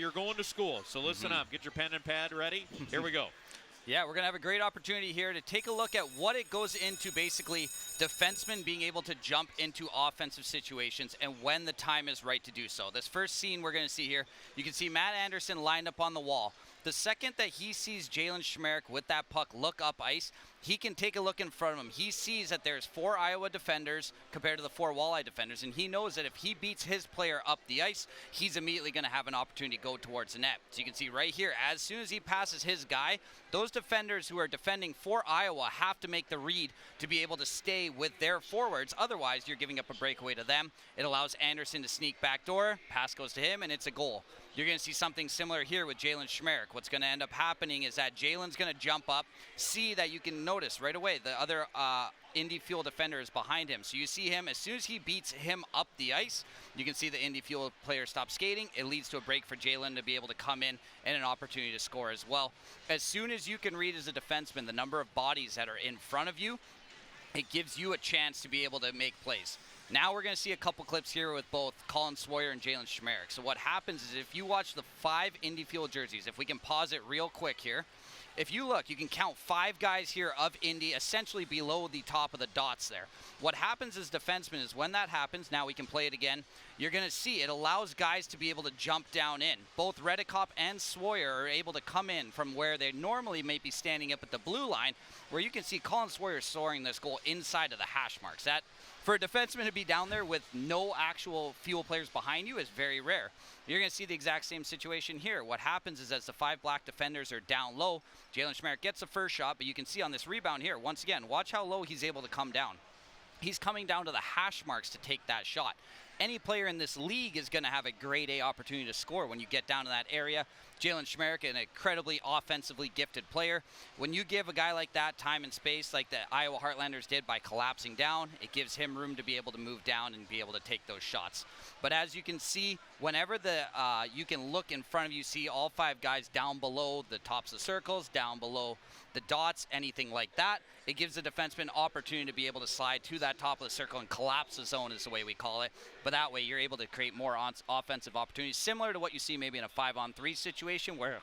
You're going to school, so listen up. Get your pen and pad ready. Here we go. Yeah, we're going to have a great opportunity here to take a look at what it goes into basically defensemen being able to jump into offensive situations and when the time is right to do so. This first scene we're going to see here, you can see Matt Anderson lined up on the wall. The second that he sees Jalen Schmerich with that puck look up ice, he can take a look in front of him. He sees that there's 4 Iowa defenders compared to the 4 Walleye defenders, and he knows that if he beats his player up the ice, he's immediately going to have an opportunity to go towards the net. So you can see right here, as soon as he passes his guy, those defenders who are defending for Iowa have to make the read to be able to stay with their forwards. Otherwise, you're giving up a breakaway to them. It allows Anderson to sneak backdoor. Pass goes to him, and it's a goal. You're going to see something similar here with Jalen Schmerich. What's going to end up happening is that Jalen's going to jump up, see that you can notice right away the other Indy Fuel defender is behind him. So you see him, as soon as he beats him up the ice, you can see the Indy Fuel player stop skating. It leads to a break for Jalen to be able to come in and an opportunity to score as well. As soon as you can read as a defenseman the number of bodies that are in front of you, it gives you a chance to be able to make plays. Now we're going to see a couple clips here with both Colin Swoyer and Jalen Schmerich. So what happens is if you watch the 5 Indy Fuel jerseys, if we can pause it real quick here, if you look, you can count 5 guys here of Indy essentially below the top of the dots there. What happens as defensemen is when that happens, now we can play it again, you're going to see it allows guys to be able to jump down in. Both Redekop and Swoyer are able to come in from where they normally may be standing up at the blue line, where you can see Colin Swoyer soaring this goal inside of the hash marks. That, for a defenseman to be down there with no actual Fuel players behind you is very rare. You're going to see the exact same situation here. What happens is as the 5 black defenders are down low, Jalen Schmerich gets the first shot, but you can see on this rebound here, once again, watch how low he's able to come down. He's coming down to the hash marks to take that shot. Any player in this league is going to have a grade A opportunity to score when you get down to that area. Jalen Schmerich, an incredibly offensively gifted player. When you give a guy like that time and space like the Iowa Heartlanders did by collapsing down, it gives him room to be able to move down and be able to take those shots. But as you can see, whenever you can look in front of you, see all 5 guys down below the tops of circles, down below the dots, anything like that, it gives the defenseman opportunity to be able to slide to that top of the circle and collapse the zone is the way we call it. But that way you're able to create more offensive opportunities, similar to what you see maybe in a 5-on-3 situation where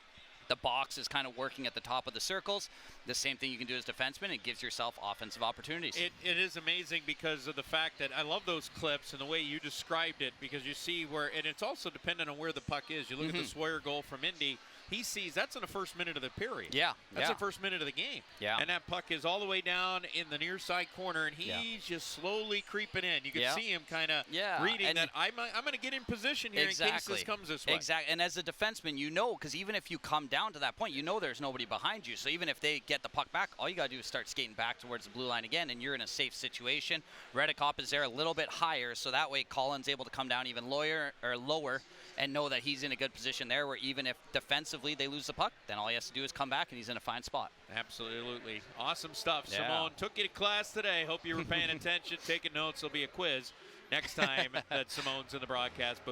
the box is kind of working at the top of the circles. The same thing you can do as defenseman. It gives yourself offensive opportunities. It is amazing because of the fact that I love those clips and the way you described it, because you see where, and it's also dependent on where the puck is. You look at the Swoyer goal from Indy. He sees that's in the first minute of the period. Yeah. That's the first minute of the game. Yeah. And that puck is all the way down in the near side corner, and he's just slowly creeping in. You can see him kind of reading and that I'm going to get in position here in case this comes this way. Exactly. And as a defenseman, you know, because even if you come down to that point, you know there's nobody behind you. So even if they get the puck back, all you got to do is start skating back towards the blue line again, and you're in a safe situation. Redekop is there a little bit higher, so that way Colin's able to come down even lower and know that he's in a good position there, where even if defensively they lose the puck, then all he has to do is come back and he's in a fine spot. Absolutely. Awesome stuff. Simone took you to class today. Hope you were paying attention, taking notes. There'll be a quiz next time that Simone's in the broadcast booth.